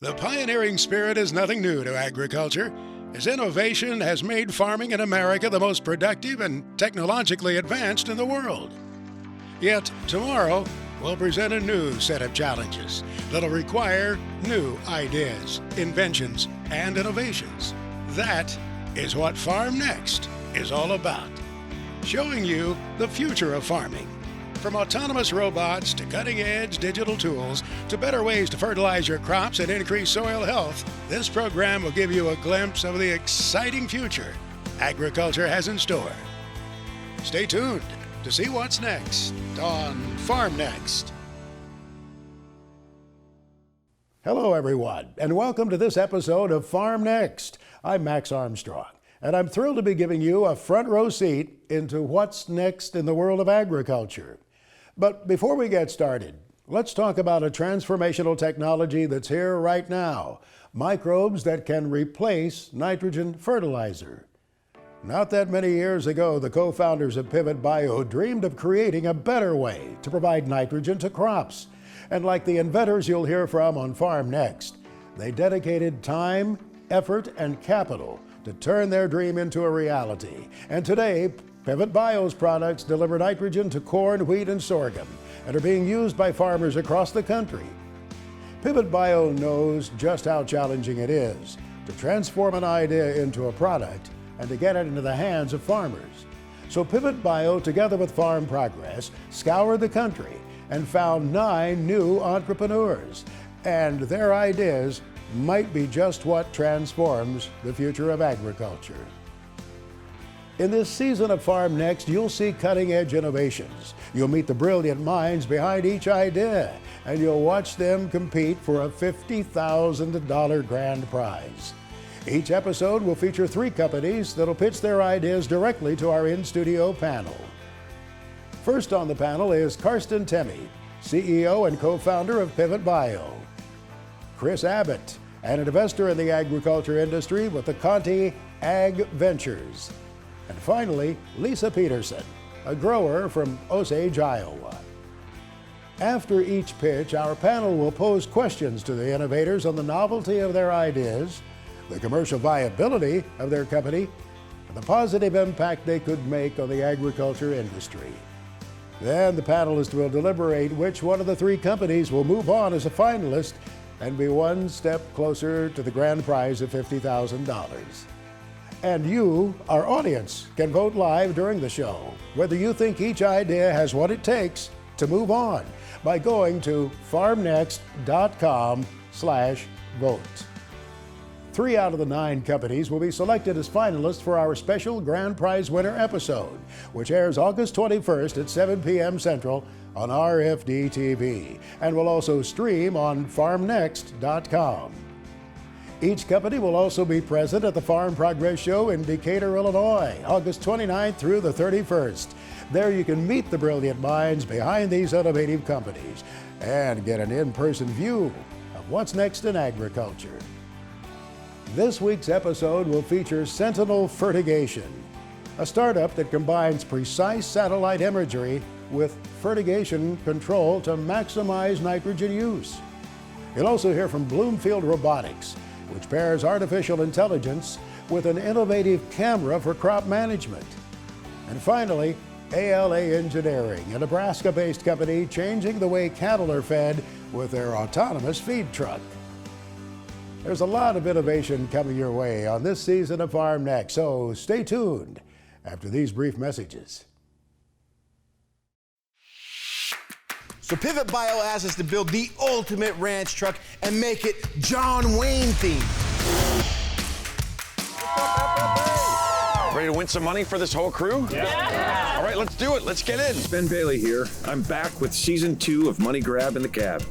The pioneering spirit is nothing new to agriculture, as innovation has made farming in America the most productive and technologically advanced in the world. Yet, tomorrow will present a new set of challenges that'll require new ideas, inventions, and innovations. That is what Farm Next is all about, showing you the future of farming. From autonomous robots to cutting-edge digital tools to better ways to fertilize your crops and increase soil health, this program will give you a glimpse of the exciting future agriculture has in store. Stay tuned to see what's next on Farm Next. Hello, everyone, and welcome to this episode of Farm Next. I'm Max Armstrong, and I'm thrilled to be giving you a front row seat into what's next in the world of agriculture. But before we get started, let's talk about a transformational technology that's here right now, microbes that can replace nitrogen fertilizer. Not that many years ago, the co-founders of Pivot Bio dreamed of creating a better way to provide nitrogen to crops. And like the inventors you'll hear from on Farm Next, they dedicated time, effort, and capital to turn their dream into a reality. And today, Pivot Bio's products deliver nitrogen to corn, wheat, and sorghum and are being used by farmers across the country. Pivot Bio knows just how challenging it is to transform an idea into a product and to get it into the hands of farmers. So Pivot Bio, together with Farm Progress, scoured the country and found 9 new entrepreneurs. And their ideas might be just what transforms the future of agriculture. In this season of Farm Next, you'll see cutting-edge innovations. You'll meet the brilliant minds behind each idea, and you'll watch them compete for a $50,000 grand prize. Each episode will feature 3 companies that'll pitch their ideas directly to our in-studio panel. First on the panel is Karsten Temme, CEO and co-founder of Pivot Bio. Chris Abbott, an investor in the agriculture industry with the Conti Ag Ventures. And finally, Lisa Peterson, a grower from Osage, Iowa. After each pitch, our panel will pose questions to the innovators on the novelty of their ideas, the commercial viability of their company, and the positive impact they could make on the agriculture industry. Then the panelists will deliberate which one of the 3 companies will move on as a finalist and be one step closer to the grand prize of $50,000. And you, our audience, can vote live during the show whether you think each idea has what it takes to move on by going to farmnext.com/vote. 3 out of the 9 companies will be selected as finalists for our special grand prize winner episode, which airs August 21st at 7 p.m. Central on RFD TV and will also stream on farmnext.com. Each company will also be present at the Farm Progress Show in Decatur, Illinois, August 29th through the 31st. There you can meet the brilliant minds behind these innovative companies and get an in-person view of what's next in agriculture. This week's episode will feature Sentinel Fertigation, a startup that combines precise satellite imagery with fertigation control to maximize nitrogen use. You'll also hear from Bloomfield Robotics, which pairs artificial intelligence with an innovative camera for crop management. And finally, ALA Engineering, a Nebraska-based company changing the way cattle are fed with their autonomous feed truck. There's a lot of innovation coming your way on this season of Farm Next, so stay tuned after these brief messages. So Pivot Bio asked us to build the ultimate ranch truck and make it John Wayne themed. Ready to win some money for this whole crew? Yeah. All right, let's do it. Let's get in. Ben Bailey here. I'm back with season 2 of Money Grab in the Cab.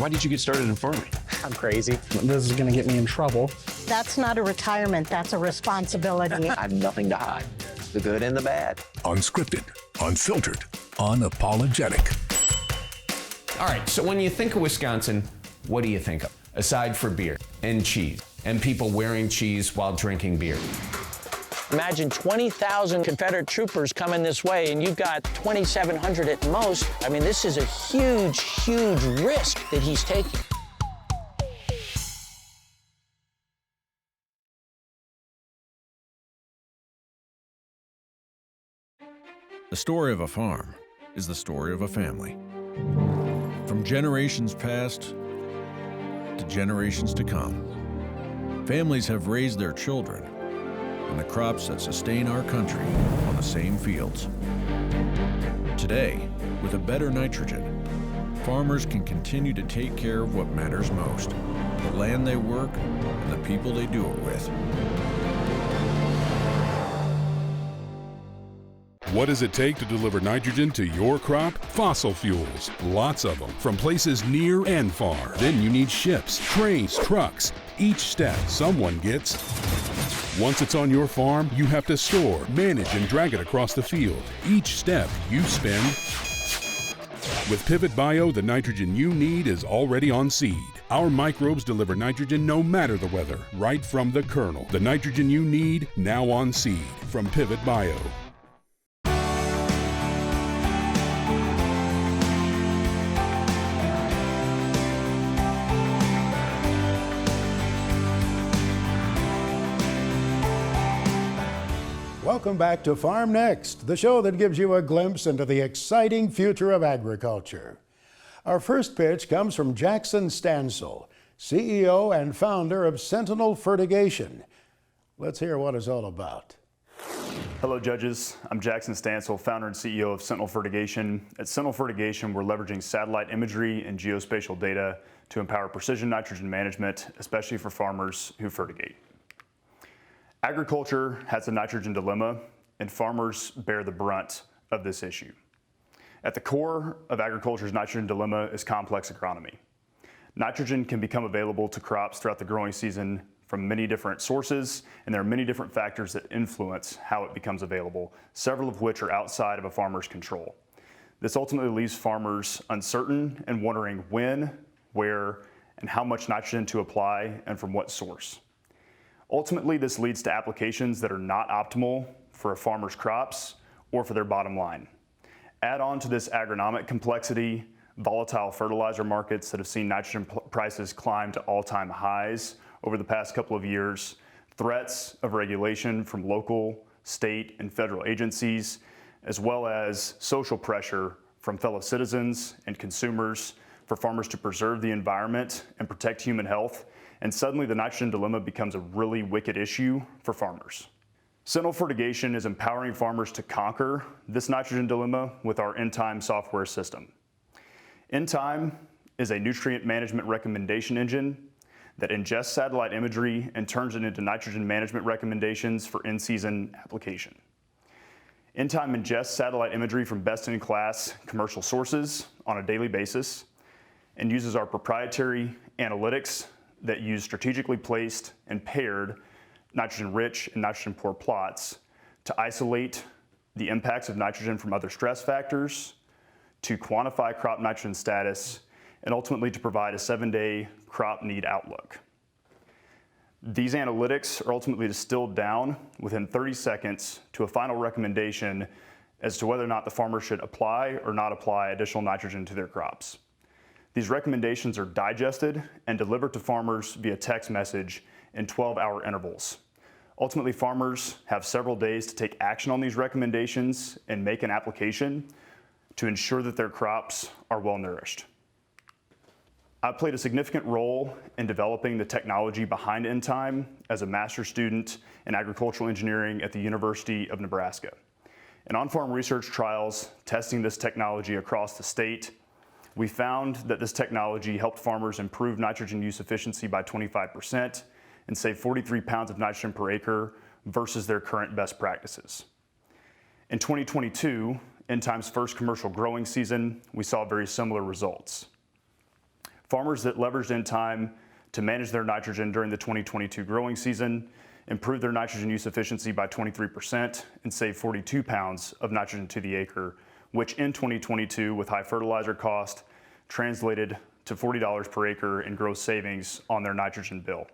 Why did you get started in farming? I'm crazy. This is gonna get me in trouble. That's not a retirement, that's a responsibility. I have nothing to hide. The good and the bad. Unscripted, unfiltered, unapologetic. All right, so when you think of Wisconsin, what do you think of? Aside from beer and cheese and people wearing cheese while drinking beer. Imagine 20,000 Confederate troopers coming this way, and you've got 2,700 at most. I mean, this is a huge, huge risk that he's taking. The story of a farm is the story of a family. From generations past to generations to come, families have raised their children and the crops that sustain our country on the same fields. Today, with a better nitrogen, farmers can continue to take care of what matters most, the land they work and the people they do it with. What does it take to deliver nitrogen to your crop? Fossil fuels. Lots of them, from places near and far. Then you need ships, trains, trucks. Each step someone gets. Once it's on your farm, you have to store, manage, and drag it across the field. Each step you spend. With Pivot Bio, the nitrogen you need is already on seed. Our microbes deliver nitrogen no matter the weather, right from the kernel. The nitrogen you need, now on seed. From Pivot Bio. Welcome back to Farm Next, the show that gives you a glimpse into the exciting future of agriculture. Our first pitch comes from Jackson Stansel, CEO and founder of Sentinel Fertigation. Let's hear what it's all about. Hello, judges. I'm Jackson Stansel, founder and CEO of Sentinel Fertigation. At Sentinel Fertigation, we're leveraging satellite imagery and geospatial data to empower precision nitrogen management, especially for farmers who fertigate. Agriculture has a nitrogen dilemma, and farmers bear the brunt of this issue. At the core of agriculture's nitrogen dilemma is complex agronomy. Nitrogen can become available to crops throughout the growing season from many different sources, and there are many different factors that influence how it becomes available, several of which are outside of a farmer's control. This ultimately leaves farmers uncertain and wondering when, where, and how much nitrogen to apply and from what source. Ultimately, this leads to applications that are not optimal for a farmer's crops or for their bottom line. Add on to this agronomic complexity, volatile fertilizer markets that have seen nitrogen prices climb to all-time highs over the past couple of years, threats of regulation from local, state, and federal agencies, as well as social pressure from fellow citizens and consumers for farmers to preserve the environment and protect human health. And suddenly the nitrogen dilemma becomes a really wicked issue for farmers. Sentinel Fertigation is empowering farmers to conquer this nitrogen dilemma with our N-Time software system. N-Time is a nutrient management recommendation engine that ingests satellite imagery and turns it into nitrogen management recommendations for in-season application. N-Time ingests satellite imagery from best-in-class commercial sources on a daily basis and uses our proprietary analytics that use strategically placed and paired nitrogen-rich and nitrogen-poor plots to isolate the impacts of nitrogen from other stress factors, to quantify crop nitrogen status, and ultimately to provide a 7-day crop need outlook. These analytics are ultimately distilled down within 30 seconds to a final recommendation as to whether or not the farmer should apply or not apply additional nitrogen to their crops. These recommendations are digested and delivered to farmers via text message in 12-hour intervals. Ultimately, farmers have several days to take action on these recommendations and make an application to ensure that their crops are well nourished. I played a significant role in developing the technology behind N-Time as a master's student in agricultural engineering at the University of Nebraska. In on-farm research trials testing this technology across the state, we found that this technology helped farmers improve nitrogen use efficiency by 25% and save 43 pounds of nitrogen per acre versus their current best practices. In 2022, N-Time's first commercial growing season, we saw very similar results. Farmers that leveraged N-Time to manage their nitrogen during the 2022 growing season improved their nitrogen use efficiency by 23% and saved 42 pounds of nitrogen to the acre, which in 2022, with high fertilizer cost, translated to $40 per acre in gross savings on their nitrogen bill.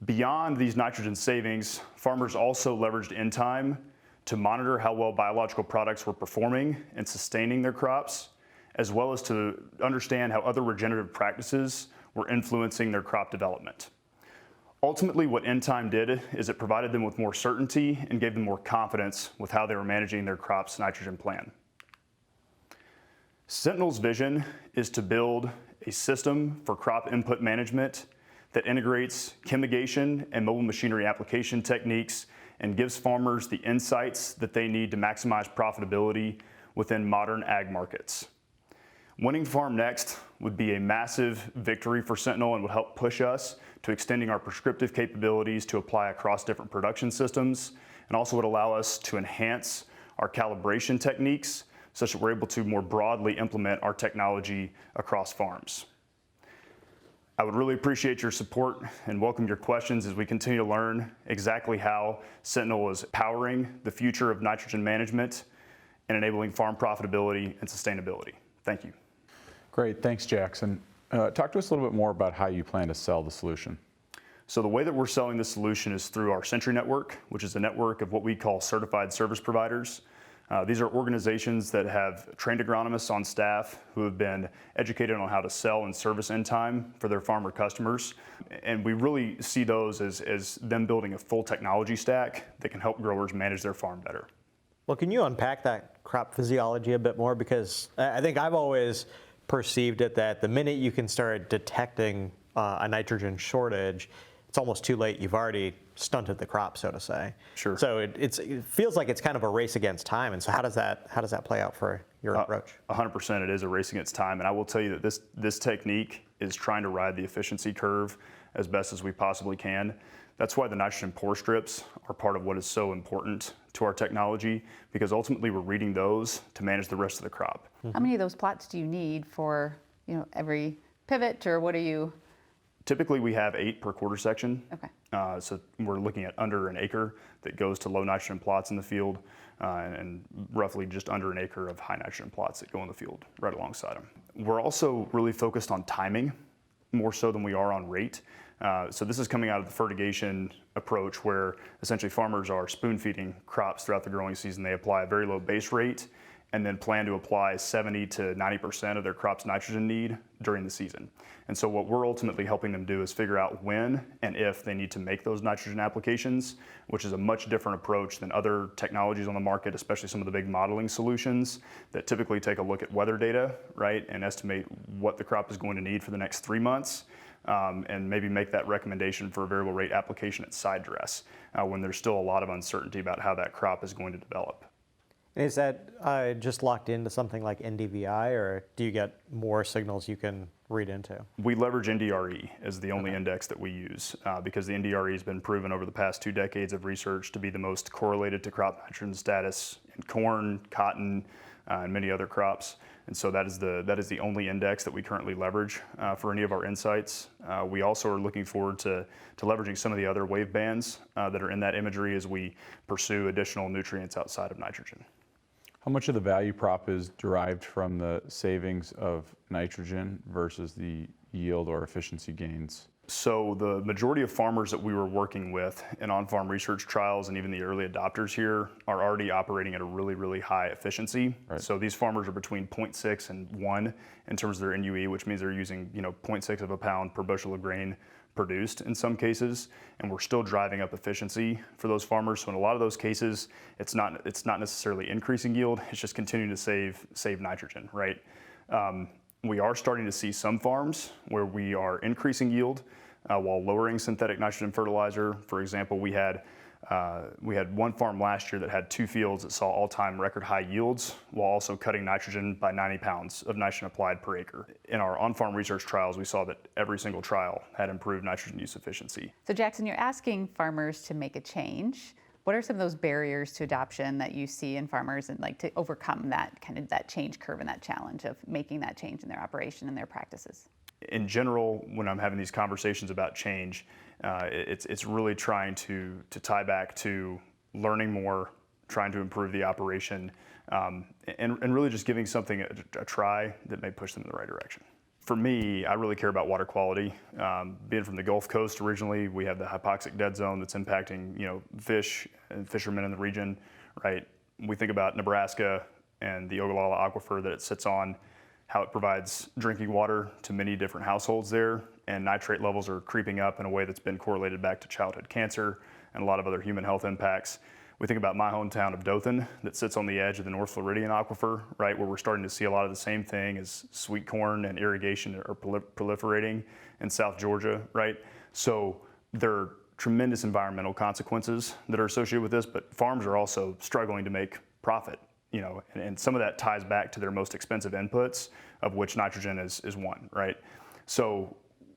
Beyond these nitrogen savings, farmers also leveraged N-Time to monitor how well biological products were performing and sustaining their crops, as well as to understand how other regenerative practices were influencing their crop development. Ultimately, what N-Time did is it provided them with more certainty and gave them more confidence with how they were managing their crop's nitrogen plan. Sentinel's vision is to build a system for crop input management that integrates chemigation and mobile machinery application techniques and gives farmers the insights that they need to maximize profitability within modern ag markets. Winning Farm Next would be a massive victory for Sentinel and would help push us to extending our prescriptive capabilities to apply across different production systems, and also would allow us to enhance our calibration techniques such that we're able to more broadly implement our technology across farms. I would really appreciate your support and welcome your questions as we continue to learn exactly how Sentinel is powering the future of nitrogen management and enabling farm profitability and sustainability. Thank you. Great, thanks, Jackson. Talk to us a little bit more about how you plan to sell the solution. So the way that we're selling this solution is through our Sentry Network, which is a network of what we call certified service providers. These are organizations that have trained agronomists on staff who have been educated on how to sell and service N-Time for their farmer customers. And we really see those as them building a full technology stack that can help growers manage their farm better. Well, can you unpack that crop physiology a bit more? Because I think I've always perceived it that the minute you can start detecting a nitrogen shortage, it's almost too late. You've already stunted the crop, so to say. Sure. So it feels like it's kind of a race against time. And so how does that play out for your approach? 100%, it is a race against time. And I will tell you that this technique is trying to ride the efficiency curve as best as we possibly can. That's why the nitrogen pore strips are part of what is so important to our technology, because ultimately we're reading those to manage the rest of the crop. How many of those plots do you need for every pivot, or what are you? Typically we have 8 per quarter section. Okay. So we're looking at under an acre that goes to low nitrogen plots in the field, and roughly just under an acre of high nitrogen plots that go in the field right alongside them. We're also really focused on timing, more so than we are on rate. So this is coming out of the fertigation approach, where essentially farmers are spoon feeding crops throughout the growing season. They apply a very low base rate and then plan to apply 70 to 90% of their crop's nitrogen need during the season. And so what we're ultimately helping them do is figure out when and if they need to make those nitrogen applications, which is a much different approach than other technologies on the market, especially some of the big modeling solutions that typically take a look at weather data, right, and estimate what the crop is going to need for the next 3 months. And maybe make that recommendation for a variable rate application at side dress when there's still a lot of uncertainty about how that crop is going to develop. Is that just locked into something like NDVI, or do you get more signals you can read into? We leverage NDRE as the only index that we use because the NDRE has been proven over the past 2 decades of research to be the most correlated to crop nitrogen status in corn, cotton, and many other crops. And so that is the only index that we currently leverage for any of our insights. We also are looking forward to leveraging some of the other wave bands that are in that imagery as we pursue additional nutrients outside of nitrogen. How much of the value prop is derived from the savings of nitrogen versus the yield or efficiency gains? So the majority of farmers that we were working with in on-farm research trials, and even the early adopters here, are already operating at a really, really high efficiency. Right. So these farmers are between 0.6 and 1 in terms of their NUE, which means they're using 0.6 of a pound per bushel of grain produced in some cases, and we're still driving up efficiency for those farmers. So in a lot of those cases, it's not necessarily increasing yield, it's just continuing to save nitrogen, right? We are starting to see some farms where we are increasing yield while lowering synthetic nitrogen fertilizer. For example, we had one farm last year that had 2 fields that saw all-time record high yields while also cutting nitrogen by 90 pounds of nitrogen applied per acre. In our on-farm research trials, we saw that every single trial had improved nitrogen use efficiency. So Jackson, you're asking farmers to make a change. What are some of those barriers to adoption that you see in farmers, and to overcome that change curve and that challenge of making that change in their operation and their practices? In general, when I'm having these conversations about change, it's really trying to tie back to learning more, trying to improve the operation, and really just giving something a try that may push them in the right direction. For me, I really care about water quality. Being from the Gulf Coast originally, we have the hypoxic dead zone that's impacting, fish and fishermen in the region, right? We think about Nebraska and the Ogallala Aquifer that it sits on, how it provides drinking water to many different households there, and nitrate levels are creeping up in a way that's been correlated back to childhood cancer and a lot of other human health impacts. We think about my hometown of Dothan that sits on the edge of the North Floridian Aquifer, right, where we're starting to see a lot of the same thing as sweet corn and irrigation are proliferating in South Georgia, right? So there are tremendous environmental consequences that are associated with this, but farms are also struggling to make profit, and some of that ties back to their most expensive inputs, of which nitrogen is one, right? So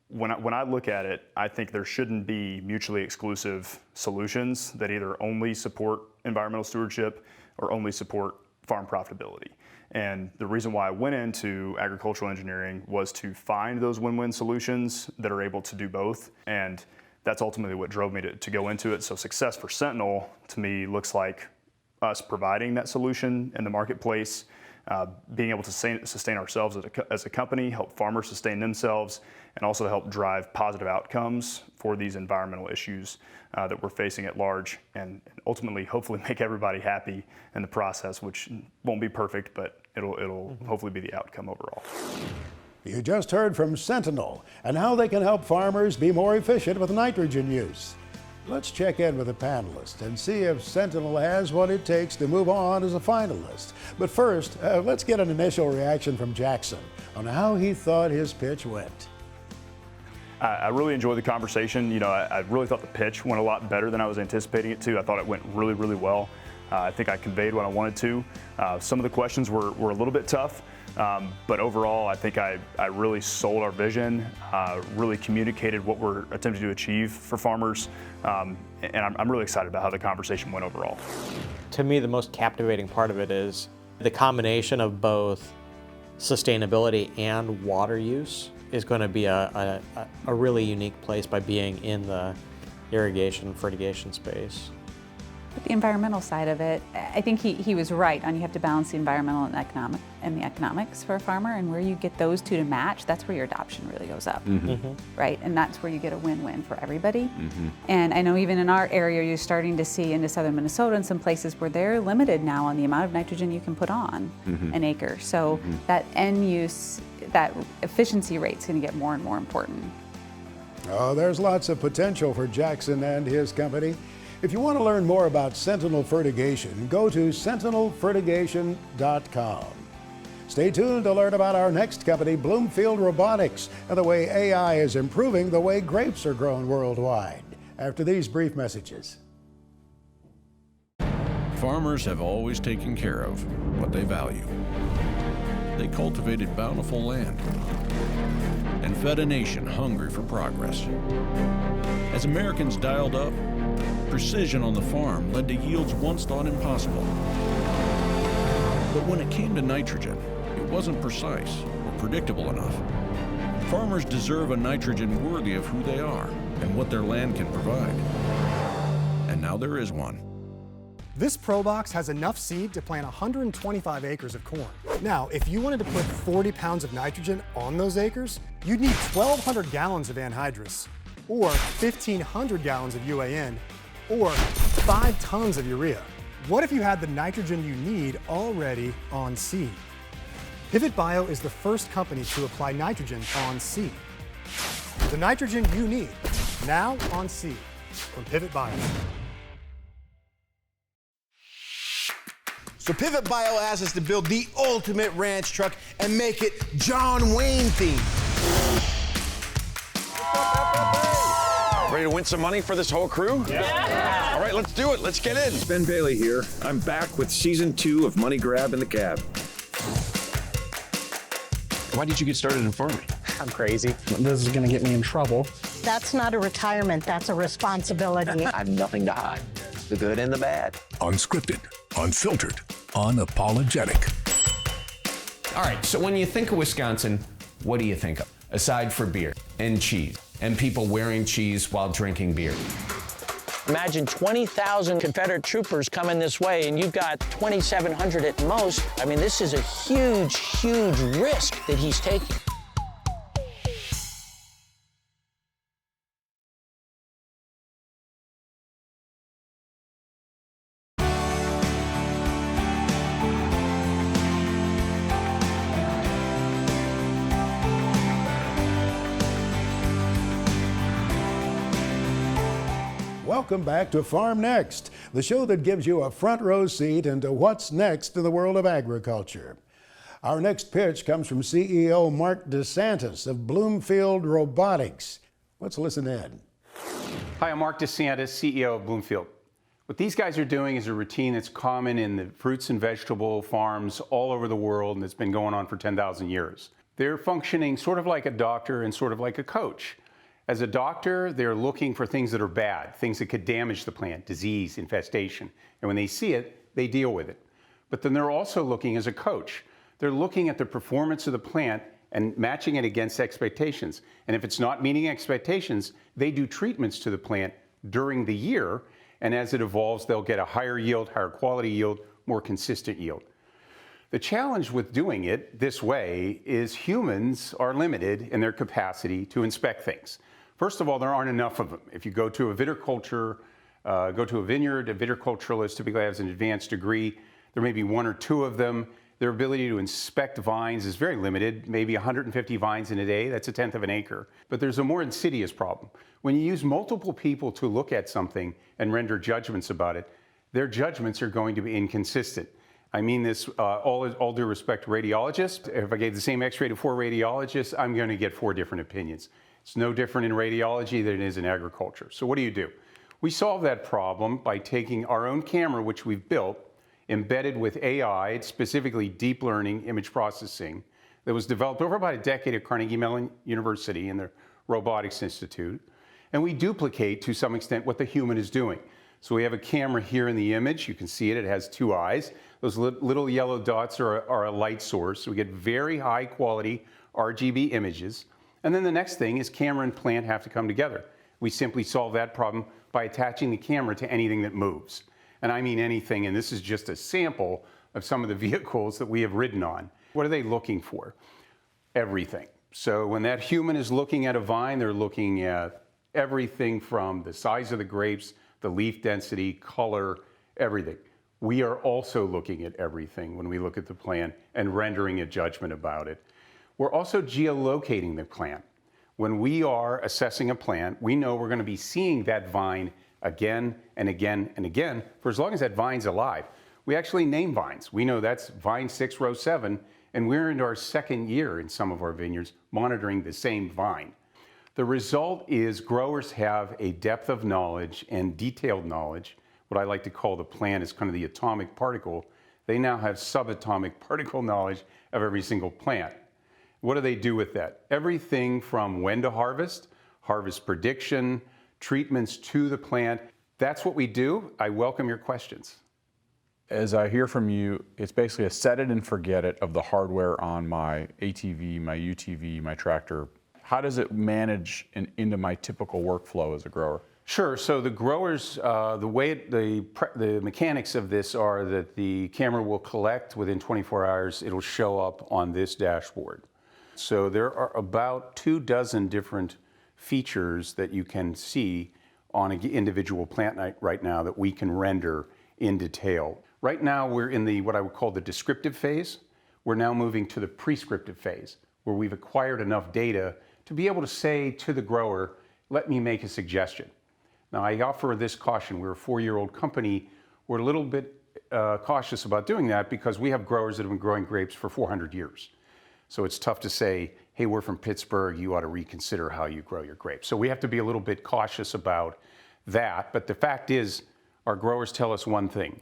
when I look at it, I think there shouldn't be mutually exclusive solutions that either only support environmental stewardship or only support farm profitability. And the reason why I went into agricultural engineering was to find those win-win solutions that are able to do both. And that's ultimately what drove me to go into it. So success for Sentinel, to me, looks like us providing that solution in the marketplace, being able to sustain ourselves as a company, help farmers sustain themselves, and also to help drive positive outcomes for these environmental issues that we're facing at large, and ultimately, hopefully, make everybody happy in the process, which won't be perfect, but it'll hopefully be the outcome overall. You just heard from Sentinel and how they can help farmers be more efficient with nitrogen use. Let's check in with the panelists and see if Sentinel has what it takes to move on as a finalist. But first, let's get an initial reaction from Jackson on how he thought his pitch went. I really enjoyed the conversation. I really thought the pitch went a lot better than I was anticipating it to. I thought it went really, really well. I think I conveyed what I wanted to. Some of the questions were a little bit tough. But overall, I think I really sold our vision, really communicated what we're attempting to achieve for farmers, and I'm really excited about how the conversation went overall. To me, the most captivating part of it is the combination of both sustainability and water use is going to be a really unique place by being in the irrigation, fertigation space. But the environmental side of it, I think he was right on you have to balance the environmental and the economics for a farmer, and where you get those two to match, that's where your adoption really goes up, right? And that's where you get a win-win for everybody. And I know even in our area, you're starting to see into southern Minnesota and some places where they're limited now on the amount of nitrogen you can put on an acre. So that end use, that efficiency rate is going to get more and more important. Oh, there's lots of potential for Jackson and his company. If you want to learn more about Sentinel Fertigation, go to sentinelfertigation.com. Stay tuned to learn about our next company, Bloomfield Robotics, and the way AI is improving the way grapes are grown worldwide. After these brief messages. Farmers have always taken care of what they value. They cultivated bountiful land and fed a nation hungry for progress. As Americans dialed up, precision on the farm led to yields once thought impossible. But when it came to nitrogen, it wasn't precise or predictable enough. Farmers deserve a nitrogen worthy of who they are and what their land can provide. And now there is one. This ProBox has enough seed to plant 125 acres of corn. Now, if you wanted to put 40 pounds of nitrogen on those acres, you'd need 1,200 gallons of anhydrous, or 1,500 gallons of UAN, or 5 tons of urea. What if you had the nitrogen you need already on seed? Pivot Bio is the first company to apply nitrogen on seed. The nitrogen you need, now on seed, from Pivot Bio. So Pivot Bio asked us to build the ultimate ranch truck and make it John Wayne themed. Ready to win some money for this whole crew? Yeah. All right, let's do it. Let's get in. Ben Bailey here. I'm back with season 2 of Money Grab in the Cab. Why did you get started in farming? I'm crazy. This is going to get me in trouble. That's not a retirement, that's a responsibility. I have nothing to hide. The good and the bad. Unscripted, unfiltered, unapologetic. All right, so when you think of Wisconsin, what do you think of? Aside for beer and cheese and people wearing cheese while drinking beer. Imagine 20,000 Confederate troopers coming this way, and you've got 2,700 at most. I mean, this is a huge, huge risk that he's taking. Welcome back to Farm Next, the show that gives you a front row seat into what's next in the world of agriculture. Our next pitch comes from CEO Mark DeSantis of Bloomfield Robotics. Let's listen in. Hi, I'm Mark DeSantis, CEO of Bloomfield. What these guys are doing is a routine that's common in the fruits and vegetable farms all over the world, and it's been going on for 10,000 years. They're functioning sort of like a doctor and sort of like a coach. As a doctor, they're looking for things that are bad, things that could damage the plant, disease, infestation. And when they see it, they deal with it. But then they're also looking as a coach. They're looking at the performance of the plant and matching it against expectations. And if it's not meeting expectations, they do treatments to the plant during the year. And as it evolves, they'll get a higher yield, higher quality yield, more consistent yield. The challenge with doing it this way is humans are limited in their capacity to inspect things. First of all, there aren't enough of them. If you go to a viticulture, go to a vineyard, a viticulturalist typically has an advanced degree. There may be one or two of them. Their ability to inspect vines is very limited, maybe 150 vines in a day, that's 1/10 of an acre. But there's a more insidious problem. When you use multiple people to look at something and render judgments about it, their judgments are going to be inconsistent. I mean this all due respect to radiologists. If I gave the same x-ray to 4 radiologists, I'm going to get 4 different opinions. It's no different in radiology than it is in agriculture. So what do? We solve that problem by taking our own camera, which we've built, embedded with AI, specifically deep learning image processing, that was developed over about a decade at Carnegie Mellon University and the Robotics Institute. And we duplicate, to some extent, what the human is doing. So we have a camera here in the image. You can see it. It has 2 eyes. Those little yellow dots are a light source. So we get very high quality RGB images. And then the next thing is camera and plant have to come together. We simply solve that problem by attaching the camera to anything that moves. And I mean anything, and this is just a sample of some of the vehicles that we have ridden on. What are they looking for? Everything. So when that human is looking at a vine, they're looking at everything from the size of the grapes, the leaf density, color, everything. We are also looking at everything when we look at the plant and rendering a judgment about it. We're also geolocating the plant. When we are assessing a plant, we know we're going to be seeing that vine again and again and again for as long as that vine's alive. We actually name vines. We know that's vine 6, row 7, and we're into our 2nd year in some of our vineyards monitoring the same vine. The result is growers have a depth of knowledge and detailed knowledge. What I like to call the plant is kind of the atomic particle. They now have subatomic particle knowledge of every single plant. What do they do with that? Everything from when to harvest, harvest prediction, treatments to the plant. That's what we do. I welcome your questions. As I hear from you, it's basically a set it and forget it of the hardware on my ATV, my UTV, my tractor. How does it manage into my typical workflow as a grower? Sure. So the growers, the mechanics of this are that the camera will collect within 24 hours. It'll show up on this dashboard. So there are about 24 different features that you can see on an individual plant right now that we can render in detail. Right now we're in what I would call the descriptive phase. We're now moving to the prescriptive phase, where we've acquired enough data to be able to say to the grower, let me make a suggestion. Now I offer this caution. We're a 4-year-old company. We're a little bit cautious about doing that because we have growers that have been growing grapes for 400 years. So it's tough to say, hey, we're from Pittsburgh, you ought to reconsider how you grow your grapes. So we have to be a little bit cautious about that. But the fact is, our growers tell us one thing.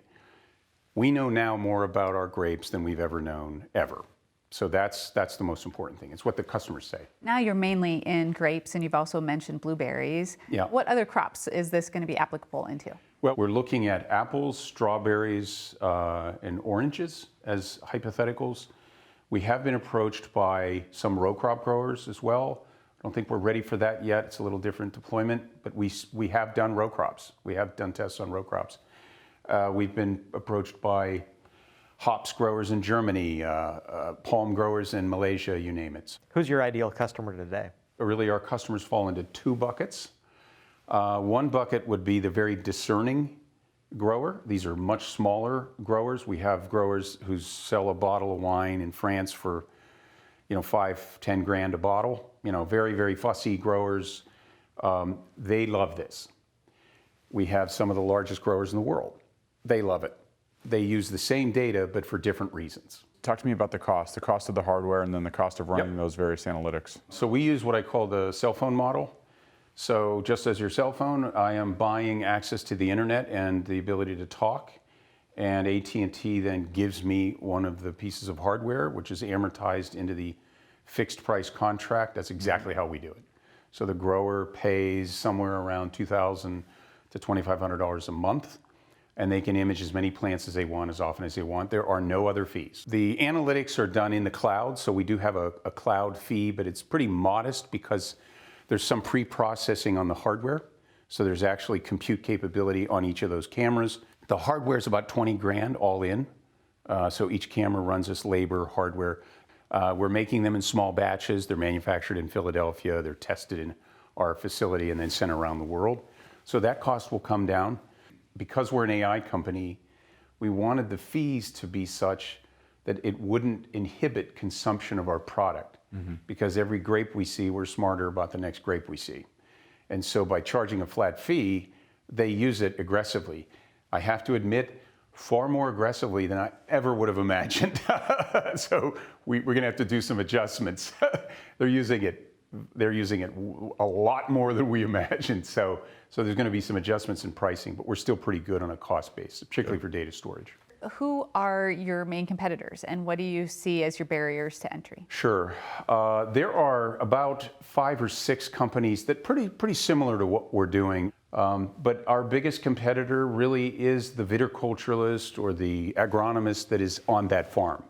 We know now more about our grapes than we've ever known, ever. So that's the most important thing. It's what the customers say. Now you're mainly in grapes, and you've also mentioned blueberries. Yeah. What other crops is this going to be applicable into? Well, we're looking at apples, strawberries, and oranges as hypotheticals. We have been approached by some row crop growers as well. I don't think we're ready for that yet. It's a little different deployment, but we have done row crops. We have done tests on row crops. We've been approached by hops growers in Germany, palm growers in Malaysia, you name it. Who's your ideal customer today? Really, our customers fall into 2 buckets. One bucket would be the very discerning grower. These are much smaller growers. We have growers who sell a bottle of wine in France for, $5-10 grand a bottle. Very, very fussy growers. They love this. We have some of the largest growers in the world. They love it. They use the same data, but for different reasons. Talk to me about the cost of the hardware and then the cost of running those various analytics. So we use what I call the cell phone model. So just as your cell phone, I am buying access to the internet and the ability to talk. And AT&T then gives me one of the pieces of hardware, which is amortized into the fixed price contract. That's exactly how we do it. So the grower pays somewhere around $2,000 to $2,500 a month, and they can image as many plants as they want, as often as they want. There are no other fees. The analytics are done in the cloud, so we do have a cloud fee, but it's pretty modest because there's some pre-processing on the hardware. So there's actually compute capability on each of those cameras. The hardware is about 20 grand all in. So each camera runs us labor, hardware. We're making them in small batches. They're manufactured in Philadelphia. They're tested in our facility and then sent around the world. So that cost will come down. Because we're an AI company, we wanted the fees to be such that it wouldn't inhibit consumption of our product. Because every grape we see, we're smarter about the next grape we see. And so by charging a flat fee, they use it aggressively. I have to admit, far more aggressively than I ever would have imagined. So we're going to have to do some adjustments. They're using it a lot more than we imagined. So there's going to be some adjustments in pricing, but we're still pretty good on a cost base, particularly for data storage. Who are your main competitors, and what do you see as your barriers to entry? Sure. There are about 5 or 6 companies that pretty similar to what we're doing. But our biggest competitor really is the viticulturalist or the agronomist that is on that farm.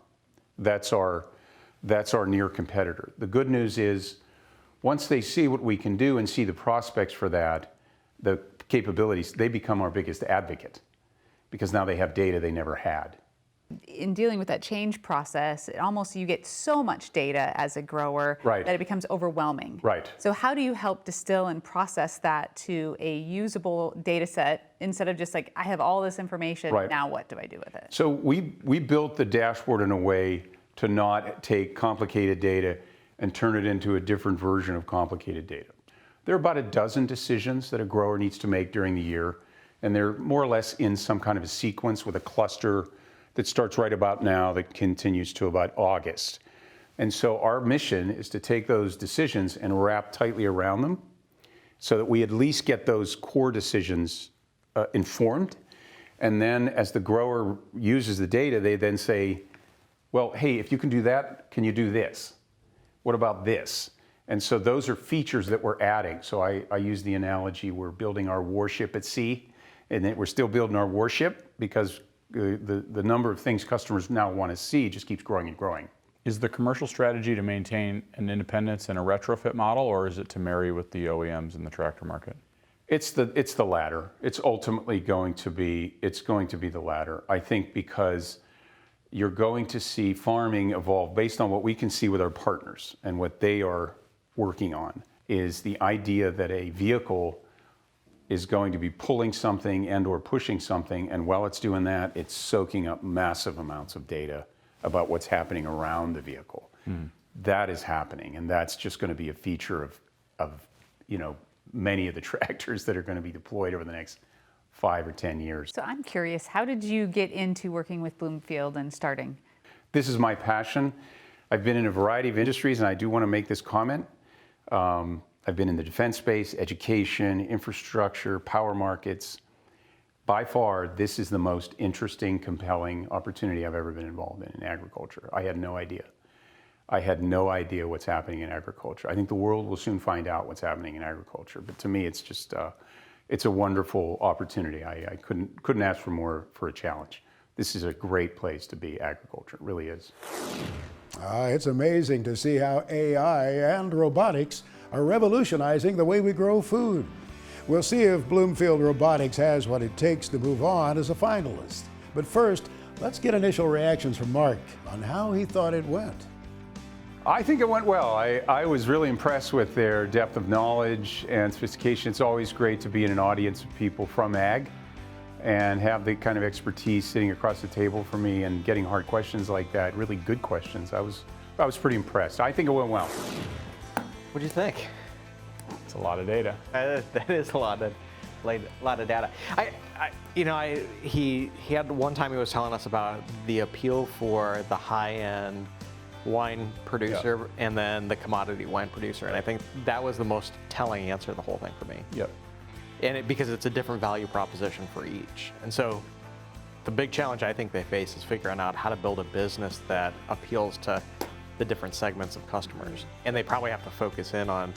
That's our near competitor. The good news is, once they see what we can do and see the prospects for that, the capabilities, they become our biggest advocate because now they have data they never had. In dealing with that change process, you get so much data as a grower that it becomes overwhelming. Right. So how do you help distill and process that to a usable data set instead of just like, I have all this information, now what do I do with it? So we built the dashboard in a way to not take complicated data and turn it into a different version of complicated data. There are about a dozen decisions that a grower needs to make during the year, and they're more or less in some kind of a sequence with a cluster that starts right about now that continues to about August. And so our mission is to take those decisions and wrap tightly around them so that we at least get those core decisions informed. And then as the grower uses the data, they then say, well, hey, if you can do that, can you do this? What about this? And so those are features that we're adding. So I use the analogy, we're building our warship at sea, and then we're still building our warship because the number of things customers now want to see just keeps growing and growing. Is the commercial strategy to maintain an independence and a retrofit model, or is it to marry with the OEMs in the tractor market? It's the latter. It's ultimately going to be the latter. I think because you're going to see farming evolve based on what we can see with our partners and what they are working on, is the idea that a vehicle is going to be pulling something and or pushing something, and while it's doing that, it's soaking up massive amounts of data about what's happening around the vehicle. That is happening, and that's just going to be a feature of many of the tractors that are going to be deployed over the next 5 or 10 years. So I'm curious, how did you get into working with Bloomfield and starting? This is my passion. I've been in a variety of industries, and I do want to make this comment. I've been in the defense space, education, infrastructure, power markets. By far, this is the most interesting, compelling opportunity I've ever been involved in agriculture. I had no idea. I had no idea what's happening in agriculture. I think the world will soon find out what's happening in agriculture. But to me, it's just, it's a wonderful opportunity. I couldn't ask for a challenge. This is a great place to be, agriculture. It really is. It's amazing to see how AI and robotics are revolutionizing the way we grow food. We'll see if Bloomfield Robotics has what it takes to move on as a finalist. But first, let's get initial reactions from Mark on how he thought it went. I think it went well. I was really impressed with their depth of knowledge and sophistication. It's always great to be in an audience of people from ag and have the kind of expertise sitting across the table from me and getting hard questions like that, really good questions. I was pretty impressed. I think it went well. What do you think? It's a lot of data. That is a lot. lot of data. He had one time he was telling us about the appeal for the high-end wine producer and then the commodity wine producer, and I think that was the most telling answer to the whole thing for me. Yep. And because it's a different value proposition for each, and so the big challenge I think they face is figuring out how to build a business that appeals to the different segments of customers, and they probably have to focus in on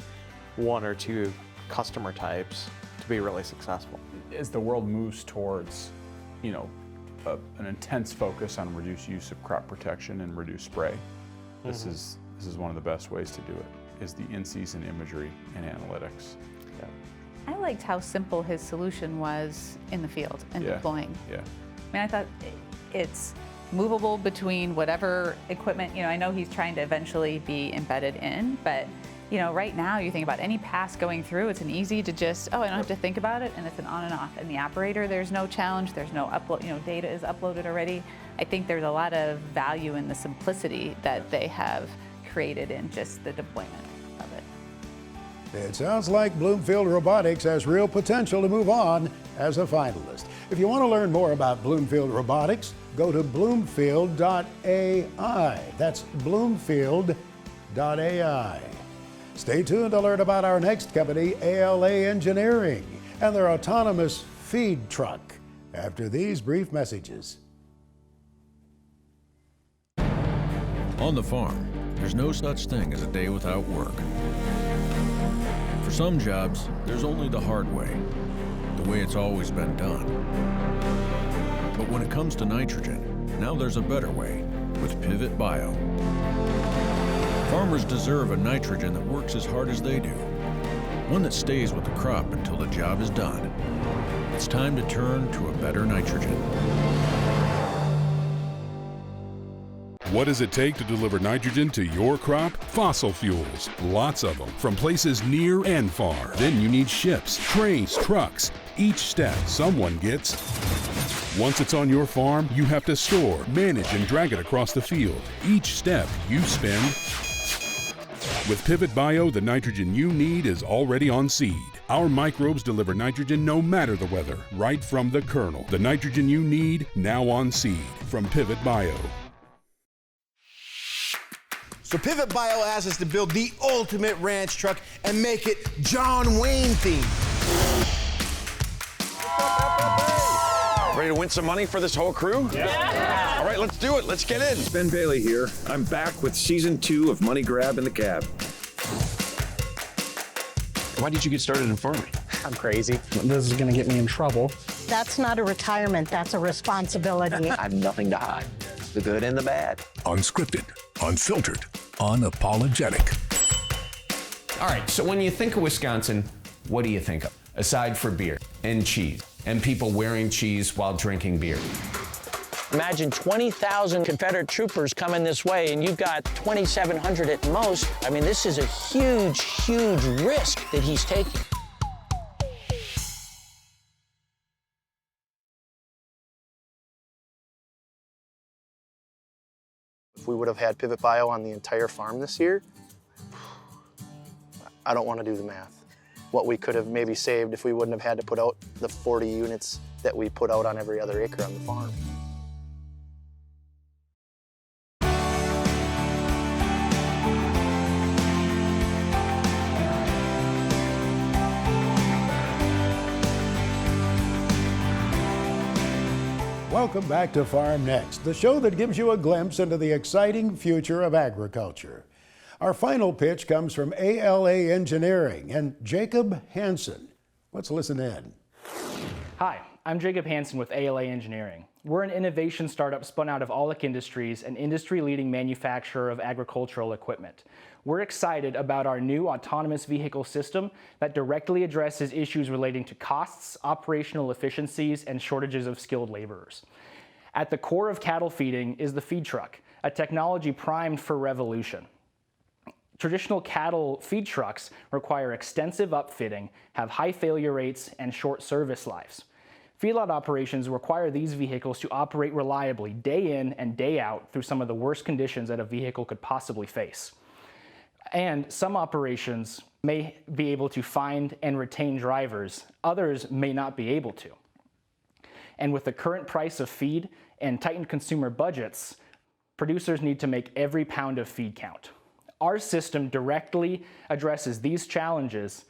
one or two customer types to be really successful. As the world moves towards, an intense focus on reduced use of crop protection and reduced spray, this is one of the best ways to do it, is the in-season imagery and analytics. I liked how simple his solution was in the field and deploying. Yeah. I mean, I thought it's movable between whatever equipment, I know he's trying to eventually be embedded in, but right now you think about any pass going through, it's an easy to just, I don't have to think about it, and it's an on and off. And the operator, there's no challenge, there's no upload, data is uploaded already. I think there's a lot of value in the simplicity that they have created in just the deployment of it. It sounds like Bloomfield Robotics has real potential to move on as a finalist. If you want to learn more about Bloomfield Robotics, go to bloomfield.ai. That's bloomfield.ai. Stay tuned to learn about our next company, ALA Engineering, and their autonomous feed truck after these brief messages. On the farm, there's no such thing as a day without work. For some jobs, there's only the hard way, the way it's always been done. But when it comes to nitrogen, now there's a better way with Pivot Bio. Farmers deserve a nitrogen that works as hard as they do, one that stays with the crop until the job is done. It's time to turn to a better nitrogen. What does it take to deliver nitrogen to your crop? Fossil fuels. Lots of them, from places near and far. Then you need ships, trains, trucks. Each step someone gets. Once it's on your farm, you have to store, manage, and drag it across the field. Each step you spend. With Pivot Bio, the nitrogen you need is already on seed. Our microbes deliver nitrogen no matter the weather, right from the kernel. The nitrogen you need, now on seed. From Pivot Bio. So Pivot Bio asked us to build the ultimate ranch truck and make it John Wayne themed. Ready to win some money for this whole crew? Yeah. All right, let's do it. Let's get in. Ben Bailey here. I'm back with season 2 of Money Grab in the Cab. Why did you get started in farming? I'm crazy. This is going to get me in trouble. That's not a retirement, that's a responsibility. I have nothing to hide. The good and the bad. Unscripted, unfiltered, unapologetic. All right, so when you think of Wisconsin, what do you think of? Aside for beer and cheese and people wearing cheese while drinking beer. Imagine 20,000 Confederate troopers coming this way, and you've got 2,700 at most. I mean, this is a huge, huge risk that he's taking. If we would have had Pivot Bio on the entire farm this year, I don't want to do the math. What we could have maybe saved if we wouldn't have had to put out the 40 units that we put out on every other acre on the farm. Welcome back to Farm Next, the show that gives you a glimpse into the exciting future of agriculture. Our final pitch comes from ALA Engineering and Jacob Hansen. Let's listen in. Hi, I'm Jacob Hansen with ALA Engineering. We're an innovation startup spun out of Aulick Industries, an industry-leading manufacturer of agricultural equipment. We're excited about our new autonomous vehicle system that directly addresses issues relating to costs, operational efficiencies, and shortages of skilled laborers. At the core of cattle feeding is the feed truck, a technology primed for revolution. Traditional cattle feed trucks require extensive upfitting, have high failure rates, and short service lives. Feedlot operations require these vehicles to operate reliably day in and day out through some of the worst conditions that a vehicle could possibly face. And some operations may be able to find and retain drivers, others may not be able to. And with the current price of feed and tightened consumer budgets, producers need to make every pound of feed count. Our system directly addresses these challenges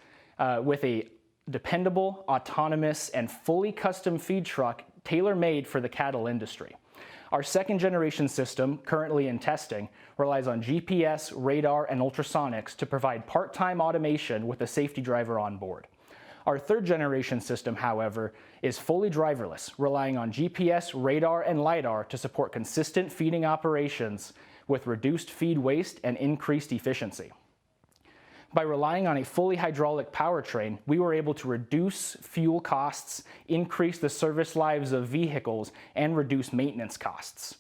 with a dependable, autonomous, and fully custom feed truck tailor-made for the cattle industry. Our second generation system, currently in testing, relies on GPS, radar, and ultrasonics to provide part-time automation with a safety driver on board. Our third generation system, however, is fully driverless, relying on GPS, radar, and LiDAR to support consistent feeding operations with reduced feed waste and increased efficiency. By relying on a fully hydraulic powertrain, we were able to reduce fuel costs, increase the service lives of vehicles, and reduce maintenance costs.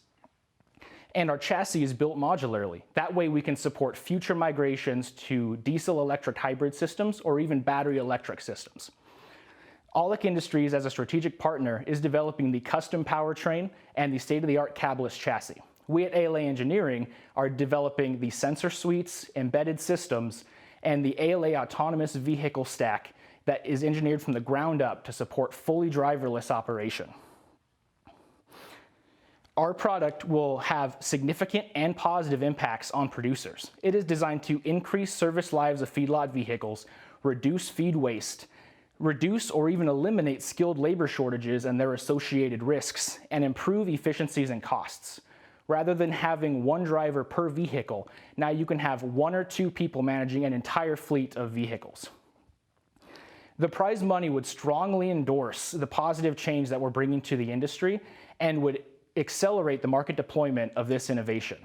And our chassis is built modularly. That way we can support future migrations to diesel-electric hybrid systems or even battery-electric systems. Aulick Industries, as a strategic partner, is developing the custom powertrain and the state-of-the-art cabless chassis. We at ALA Engineering are developing the sensor suites, embedded systems, and the ALA autonomous vehicle stack that is engineered from the ground up to support fully driverless operation. Our product will have significant and positive impacts on producers. It is designed to increase service lives of feedlot vehicles, reduce feed waste, reduce or even eliminate skilled labor shortages and their associated risks, and improve efficiencies and costs. Rather than having one driver per vehicle, now you can have 1 or 2 people managing an entire fleet of vehicles. The prize money would strongly endorse the positive change that we're bringing to the industry and would accelerate the market deployment of this innovation.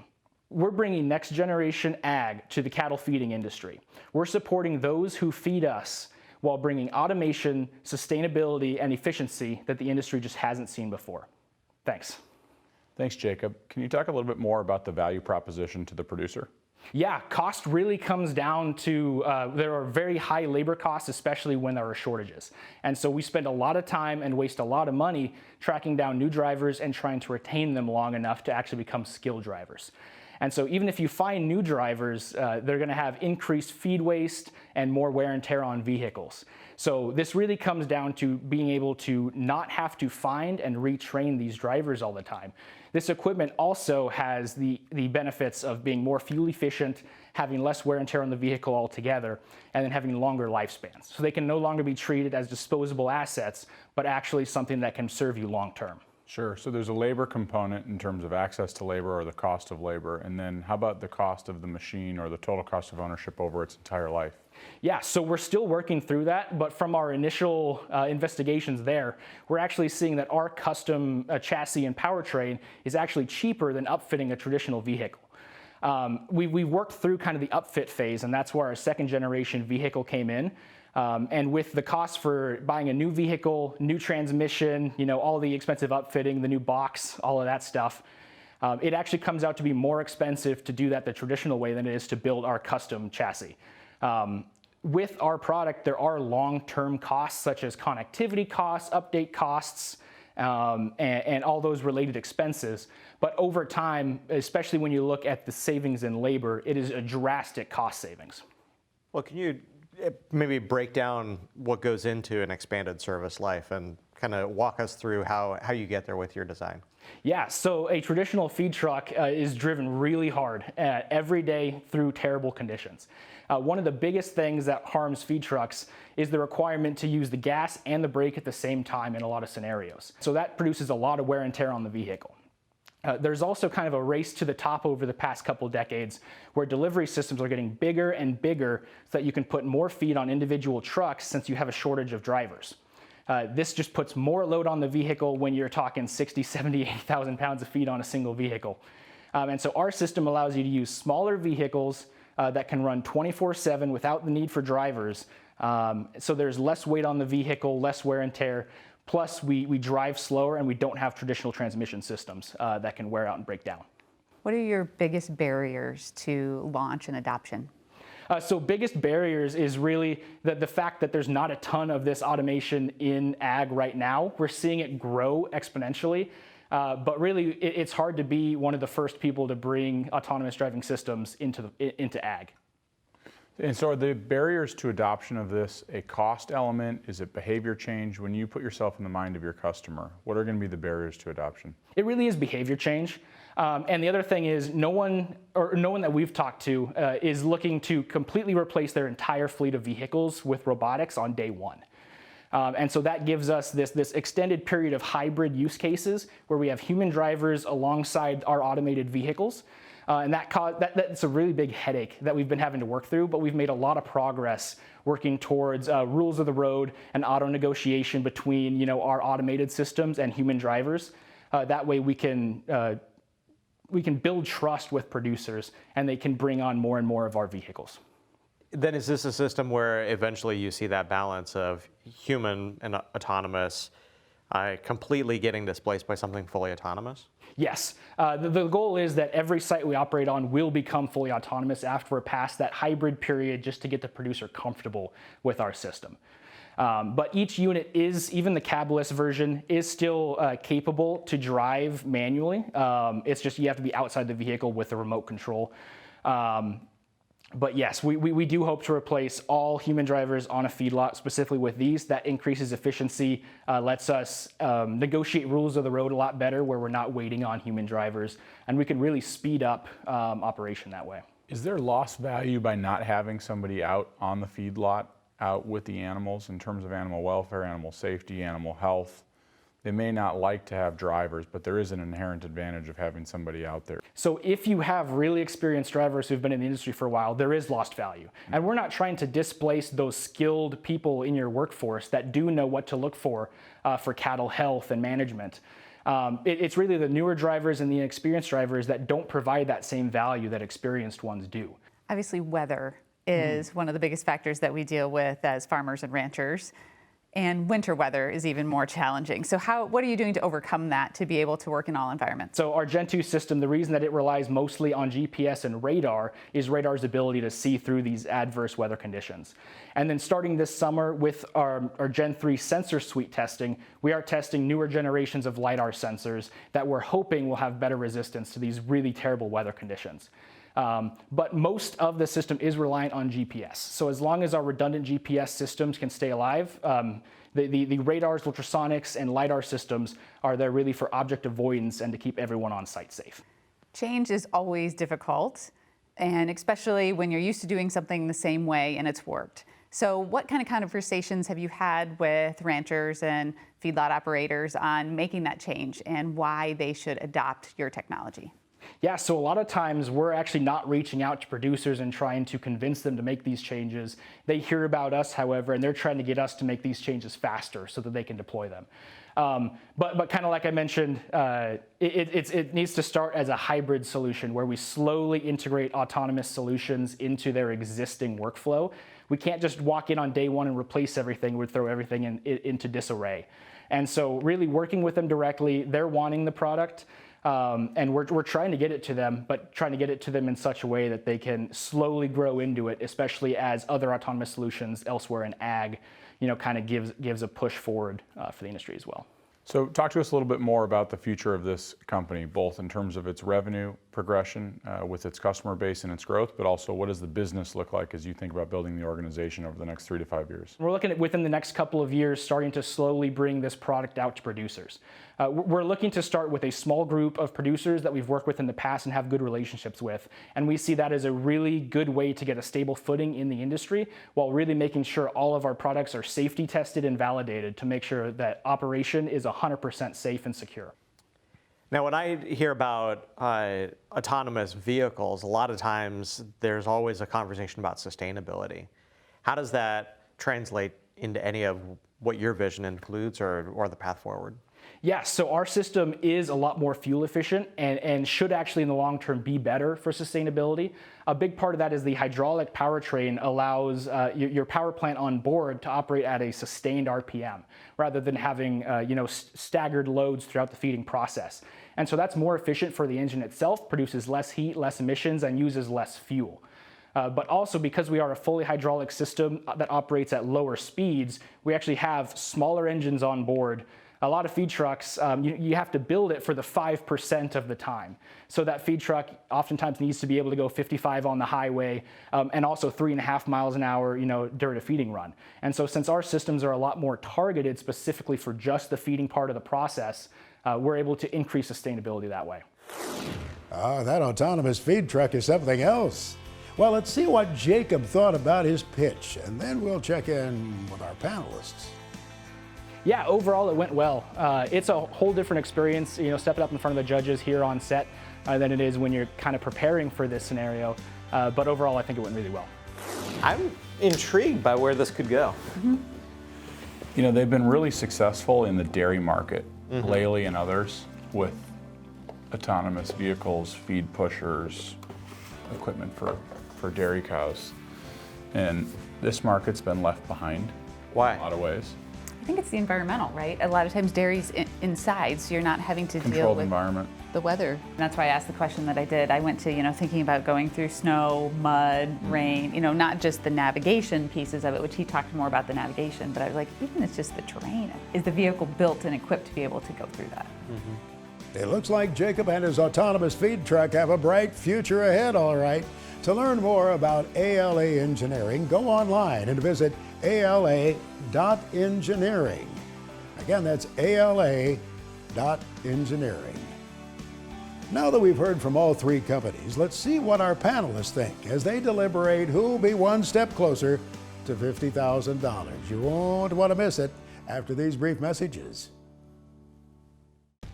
We're bringing next generation ag to the cattle feeding industry. We're supporting those who feed us while bringing automation, sustainability, and efficiency that the industry just hasn't seen before. Thanks. Thanks, Jacob. Can you talk a little bit more about the value proposition to the producer? Yeah, cost really comes down to, there are very high labor costs, especially when there are shortages. And so we spend a lot of time and waste a lot of money tracking down new drivers and trying to retain them long enough to actually become skilled drivers. And so even if you find new drivers, they're gonna have increased feed waste and more wear and tear on vehicles. So this really comes down to being able to not have to find and retrain these drivers all the time. This equipment also has the benefits of being more fuel efficient, having less wear and tear on the vehicle altogether, and then having longer lifespans. So they can no longer be treated as disposable assets, but actually something that can serve you long term. Sure, so there's a labor component in terms of access to labor or the cost of labor, and then how about the cost of the machine or the total cost of ownership over its entire life? Yeah, so we're still working through that, but from our initial investigations there, we're actually seeing that our custom chassis and powertrain is actually cheaper than upfitting a traditional vehicle. We worked through kind of the upfit phase, and that's where our second generation vehicle came in. And with the cost for buying a new vehicle, new transmission, you know, all the expensive upfitting, the new box, all of that stuff, it actually comes out to be more expensive to do that the traditional way than it is to build our custom chassis. With our product, there are long-term costs such as connectivity costs, update costs, and all those related expenses. But over time, especially when you look at the savings in labor, it is a drastic cost savings. Well, can you maybe break down what goes into an expanded service life and kind of walk us through how you get there with your design? Yeah, so a traditional feed truck is driven really hard every day through terrible conditions. One of the biggest things that harms feed trucks is the requirement to use the gas and the brake at the same time in a lot of scenarios. So that produces a lot of wear and tear on the vehicle. There's also kind of a race to the top over the past couple decades where delivery systems are getting bigger and bigger so that you can put more feed on individual trucks since you have a shortage of drivers. This just puts more load on the vehicle when you're talking 60, 70, 80,000 pounds of feed on a single vehicle. And so our system allows you to use smaller vehicles that can run 24/7 without the need for drivers. So there's less weight on the vehicle, less wear and tear. Plus, we drive slower and we don't have traditional transmission systems that can wear out and break down. What are your biggest barriers to launch and adoption? So biggest barriers is really the fact that there's not a ton of this automation in ag right now. We're seeing it grow exponentially, but really it's hard to be one of the first people to bring autonomous driving systems into ag. And so are the barriers to adoption of this a cost element? Is it behavior change? When you put yourself in the mind of your customer, what are going to be the barriers to adoption? It really is behavior change. And the other thing is no one that we've talked to is looking to completely replace their entire fleet of vehicles with robotics on day one. And so that gives us this extended period of hybrid use cases where we have human drivers alongside our automated vehicles. And that's a really big headache that we've been having to work through, but we've made a lot of progress working towards rules of the road and auto negotiation between our automated systems and human drivers. That way we can build trust with producers and they can bring on more and more of our vehicles. Then is this a system where eventually you see that balance of human and autonomous completely getting displaced by something fully autonomous? Yes. The goal is that every site we operate on will become fully autonomous after we're past that hybrid period just to get the producer comfortable with our system. But each unit even the cabless version, is still capable to drive manually. It's just you have to be outside the vehicle with the remote control. But yes, we do hope to replace all human drivers on a feedlot, specifically with these. That increases efficiency, lets us negotiate rules of the road a lot better where we're not waiting on human drivers, and we can really speed up operation that way. Is there lost value by not having somebody out on the feedlot, out with the animals in terms of animal welfare, animal safety, animal health? They may not like to have drivers, but there is an inherent advantage of having somebody out there. So if you have really experienced drivers who've been in the industry for a while, there is lost value. And we're not trying to displace those skilled people in your workforce that do know what to look for cattle health and management. It's really the newer drivers and the inexperienced drivers that don't provide that same value that experienced ones do. Obviously, weather is one of the biggest factors that we deal with as farmers and ranchers. And winter weather is even more challenging. So what are you doing to overcome that to be able to work in all environments? So our Gen 2 system, the reason that it relies mostly on GPS and radar is radar's ability to see through these adverse weather conditions. And then starting this summer with our Gen 3 sensor suite testing, we are testing newer generations of LiDAR sensors that we're hoping will have better resistance to these really terrible weather conditions. But most of the system is reliant on GPS. So as long as our redundant GPS systems can stay alive, the radars, ultrasonics, and LiDAR systems are there really for object avoidance and to keep everyone on site safe. Change is always difficult, and especially when you're used to doing something the same way and it's worked. So what kind of conversations have you had with ranchers and feedlot operators on making that change and why they should adopt your technology? Yeah, so a lot of times we're actually not reaching out to producers and trying to convince them to make these changes. They hear about us, however, and they're trying to get us to make these changes faster so that they can deploy them. But kind of like I mentioned, it needs to start as a hybrid solution where we slowly integrate autonomous solutions into their existing workflow. We can't just walk in on day one and replace everything. We'd throw everything into disarray. And so really working with them directly, they're wanting the product. And we're trying to get it to them, but trying to get it to them in such a way that they can slowly grow into it, especially as other autonomous solutions elsewhere in ag, kind of gives a push forward for the industry as well. So talk to us a little bit more about the future of this company, both in terms of its revenue progression with its customer base and its growth, but also what does the business look like as you think about building the organization over the next 3 to 5 years? We're looking at within the next couple of years starting to slowly bring this product out to producers. We're looking to start with a small group of producers that we've worked with in the past and have good relationships with. And we see that as a really good way to get a stable footing in the industry while really making sure all of our products are safety tested and validated to make sure that operation is 100% safe and secure. Now, when I hear about autonomous vehicles, a lot of times there's always a conversation about sustainability. How does that translate into any of what your vision includes or the path forward? Yes, so our system is a lot more fuel efficient and should actually in the long term be better for sustainability. A big part of that is the hydraulic powertrain allows your power plant on board to operate at a sustained RPM rather than having staggered loads throughout the feeding process. And so that's more efficient for the engine itself, produces less heat, less emissions, and uses less fuel. But also because we are a fully hydraulic system that operates at lower speeds, we actually have smaller engines on board A lot of feed trucks, you have to build it for the 5% of the time. So that feed truck oftentimes needs to be able to go 55 on the highway and also 3.5 miles an hour, during a feeding run. And so since our systems are a lot more targeted specifically for just the feeding part of the process, we're able to increase sustainability that way. That autonomous feed truck is something else. Well, let's see what Jacob thought about his pitch, and then we'll check in with our panelists. Yeah, overall it went well. It's a whole different experience, stepping up in front of the judges here on set than it is when you're kind of preparing for this scenario. But overall, I think it went really well. I'm intrigued by where this could go. They've been really successful in the dairy market, Lely and others, with autonomous vehicles, feed pushers, equipment for dairy cows. And this market's been left behind. Why? In a lot of ways. I think it's the environmental, right? A lot of times dairy's inside, so you're not having to deal Controlled with environment. the weather. And that's why I asked the question that I did. I went to, thinking about going through snow, mud, rain, not just the navigation pieces of it, which he talked more about the navigation, but I was like, even it's just the terrain. Is the vehicle built and equipped to be able to go through that? It looks like Jacob and his autonomous feed truck have a bright future ahead, all right. To learn more about ALA Engineering, go online and visit ala.engineering. Again, that's ala.engineering. Now that we've heard from all three companies, let's see what our panelists think as they deliberate who'll be one step closer to $50,000. You won't want to miss it after these brief messages.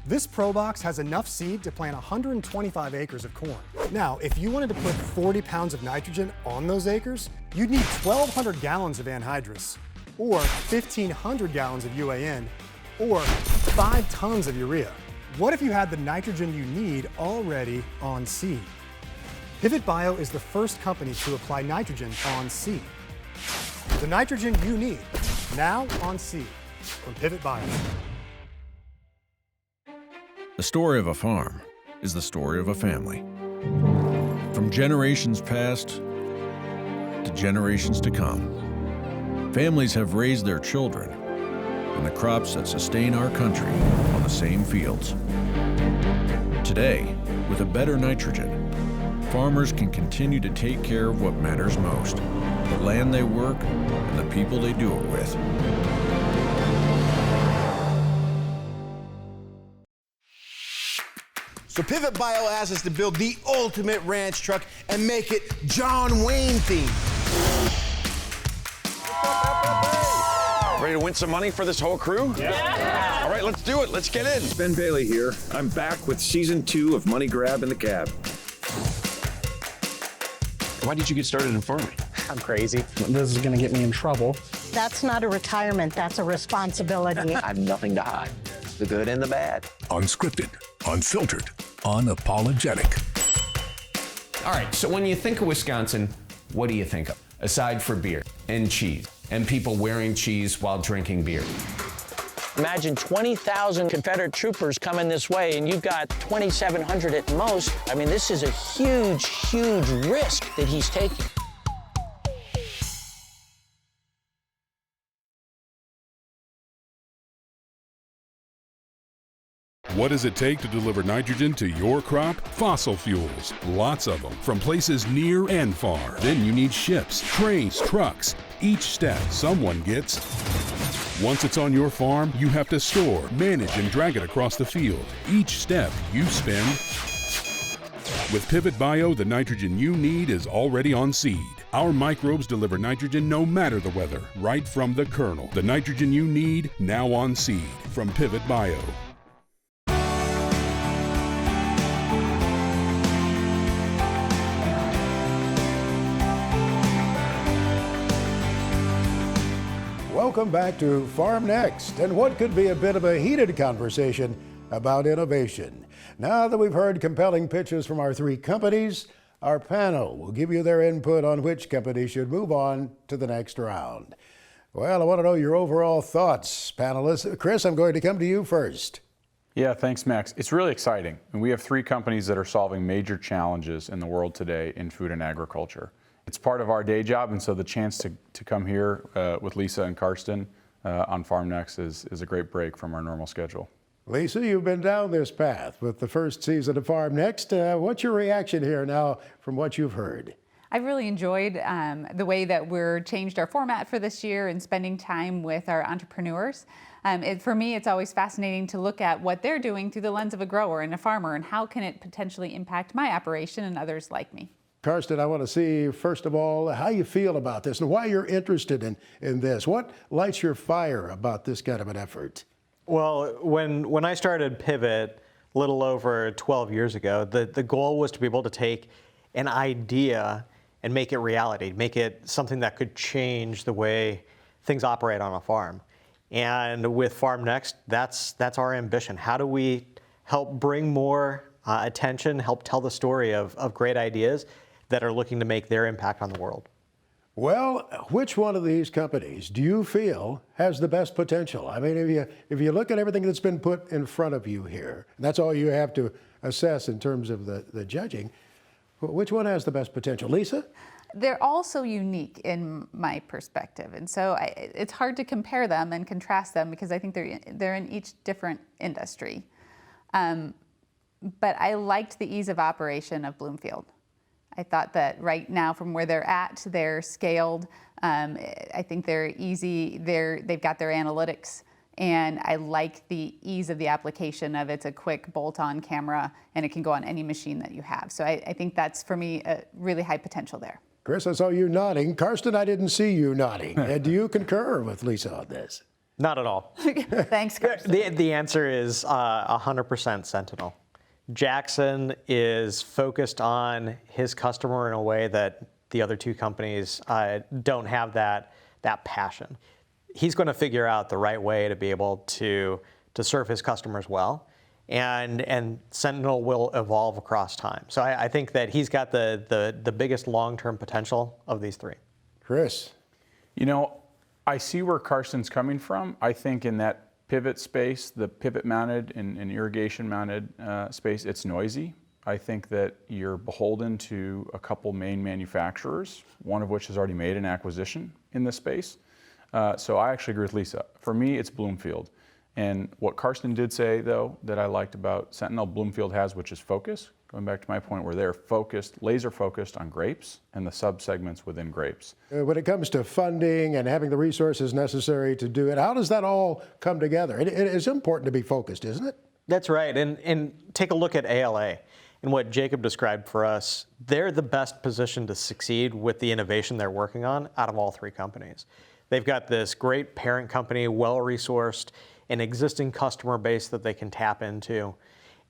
This Pro Box has enough seed to plant 125 acres of corn. Now, if you wanted to put 40 pounds of nitrogen on those acres, you'd need 1,200 gallons of anhydrous, or 1,500 gallons of UAN, or 5 tons of urea. What if you had the nitrogen you need already on seed? Pivot Bio is the first company to apply nitrogen on seed. The nitrogen you need, now on seed, from Pivot Bio. The story of a farm is the story of a family. From generations past to generations to come, families have raised their children on the crops that sustain our country on the same fields. Today, with a better nitrogen, farmers can continue to take care of what matters most, the land they work and the people they do it with. So Pivot Bio asked us to build the ultimate ranch truck and make it John Wayne themed. Ready to win some money for this whole crew? Yeah. All right, let's do it. Let's get in. Ben Bailey here. I'm back with season 2 of Money Grab in the Cab. Why did you get started in farming? I'm crazy. This is going to get me in trouble. That's not a retirement, that's a responsibility. I have nothing to hide. The good and the bad. Unscripted, unfiltered, unapologetic. All right, so when you think of Wisconsin, what do you think of? Aside for beer and cheese and people wearing cheese while drinking beer. Imagine 20,000 Confederate troopers coming this way, and you've got 2,700 at most. I mean, this is a huge, huge risk that he's taking. What does it take to deliver nitrogen to your crop? Fossil fuels, lots of them, from places near and far. Then you need ships, trains, trucks. Each step someone gets. Once it's on your farm, you have to store, manage, and drag it across the field. Each step you spend. With Pivot Bio, the nitrogen you need is already on seed. Our microbes deliver nitrogen no matter the weather, right from the kernel. The nitrogen you need, now on seed, from Pivot Bio. Welcome back to Farm Next, and what could be a bit of a heated conversation about innovation. Now that we've heard compelling pitches from our three companies, our panel will give you their input on which company should move on to the next round. Well, I want to know your overall thoughts, panelists. Chris, I'm going to come to you first. Yeah, thanks, Max. It's really exciting. And we have three companies that are solving major challenges in the world today in food and agriculture. It's part of our day job, and so the chance to come here with Lisa and Karsten on FarmNext is a great break from our normal schedule. Lisa, you've been down this path with the first season of FarmNext. What's your reaction here now from what you've heard? I've really enjoyed the way that we're changed our format for this year and spending time with our entrepreneurs. For me, it's always fascinating to look at what they're doing through the lens of a grower and a farmer, and how can it potentially impact my operation and others like me. Karsten, I want to see, first of all, how you feel about this and why you're interested in this. What lights your fire about this kind of an effort? Well, when I started Pivot a little over 12 years ago, the goal was to be able to take an idea and make it reality, make it something that could change the way things operate on a farm. And with FarmNext, that's our ambition. How do we help bring more attention, help tell the story of great ideas that are looking to make their impact on the world? Well, which one of these companies do you feel has the best potential? I mean, if you look at everything that's been put in front of you here, and that's all you have to assess in terms of the judging, which one has the best potential? Lisa? They're all so unique in my perspective, and so it's hard to compare them and contrast them because I think they're in each different industry. But I liked the ease of operation of Bloomfield. I thought that right now, from where they're at, they're scaled. I think they're easy. They've got their analytics, and I like the ease of the application of it's a quick bolt-on camera, and it can go on any machine that you have. So I think that's, for me, a really high potential there. Chris, I saw you nodding. Karsten, I didn't see you nodding. Do you concur with Lisa on this? Not at all. Thanks, Karsten. The answer is 100% Sentinel. Jackson is focused on his customer in a way that the other two companies don't have that passion. He's going to figure out the right way to be able to serve his customers well, and Sentinel will evolve across time. So I think that he's got the biggest long-term potential of these three. Chris? You know, I see where Karsten's coming from. I think in that pivot space, the pivot mounted and irrigation mounted space, it's noisy. I think that you're beholden to a couple main manufacturers, one of which has already made an acquisition in this space. So I actually agree with Lisa. For me, it's Bloomfield. And what Karsten did say, though, that I liked about Sentinel, Bloomfield has, which is focus. Going back to my point where they're focused, laser focused on grapes and the sub-segments within grapes. When it comes to funding and having the resources necessary to do it, how does that all come together? It is important to be focused, isn't it? That's right. And take a look at ALA and what Jacob described for us. They're the best positioned to succeed with the innovation they're working on out of all three companies. They've got this great parent company, well-resourced, an existing customer base that they can tap into.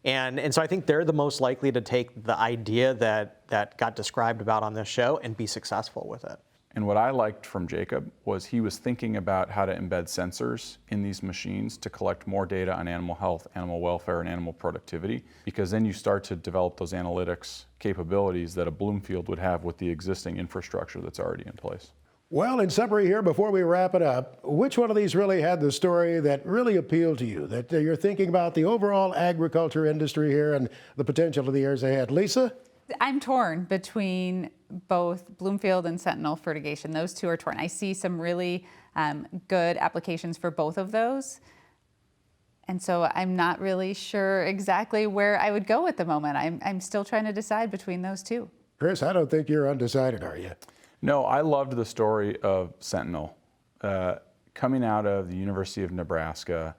And so I think they're the most likely to take the idea that got described about on this show and be successful with it. And what I liked from Jacob was he was thinking about how to embed sensors in these machines to collect more data on animal health, animal welfare, and animal productivity, because then you start to develop those analytics capabilities that a Bloomfield would have with the existing infrastructure that's already in place. Well, in summary here, before we wrap it up, which one of these really had the story that really appealed to you, that you're thinking about the overall agriculture industry here and the potential of the years ahead? Lisa? I'm torn between both Bloomfield and Sentinel fertigation. Those two are torn. I see some really good applications for both of those. And so I'm not really sure exactly where I would go at the moment. I'm still trying to decide between those two. Chris, I don't think you're undecided, are you? No, I loved the story of Sentinel. Coming out of the University of Nebraska,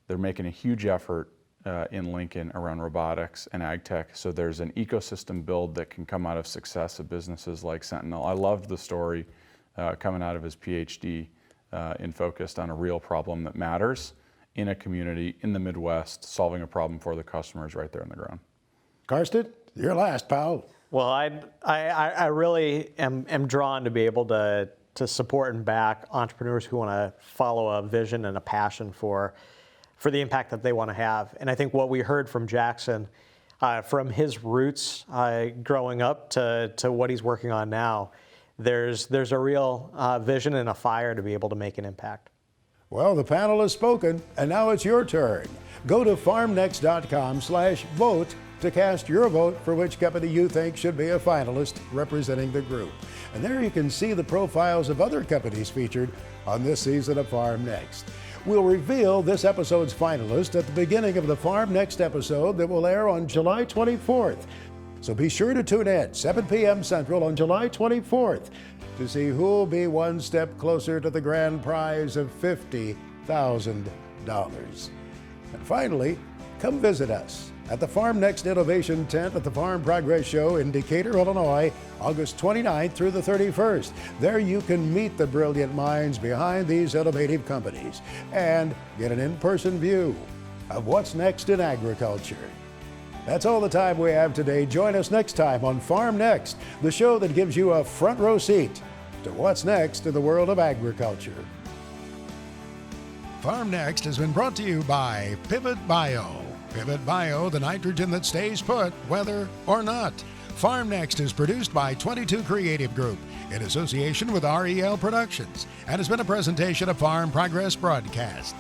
they're making a huge effort in Lincoln around robotics and ag tech. So there's an ecosystem build that can come out of success of businesses like Sentinel. I loved the story coming out of his PhD in focused on a real problem that matters in a community in the Midwest, solving a problem for the customers right there on the ground. Karsten, you're last, pal. Well, I really am drawn to be able to support and back entrepreneurs who want to follow a vision and a passion for the impact that they want to have. And I think what we heard from Jackson, from his roots growing up to what he's working on now, there's a real vision and a fire to be able to make an impact. Well, the panel has spoken, and now it's your turn. Go to farmnext.com/vote to cast your vote for which company you think should be a finalist representing the group. And there you can see the profiles of other companies featured on this season of Farm Next. We'll reveal this episode's finalist at the beginning of the Farm Next episode that will air on July 24th. So be sure to tune in, 7 p.m. Central on July 24th, to see who'll be one step closer to the grand prize of $50,000. And finally, come visit us at the Farm Next Innovation Tent at the Farm Progress Show in Decatur, Illinois, August 29th through the 31st. There you can meet the brilliant minds behind these innovative companies and get an in-person view of what's next in agriculture. That's all the time we have today. Join us next time on Farm Next, the show that gives you a front row seat to what's next in the world of agriculture. Farm Next has been brought to you by Pivot Bio. Pivot Bio, the nitrogen that stays put, whether or not. Farm Next is produced by 22 Creative Group in association with REL Productions and has been a presentation of Farm Progress Broadcast.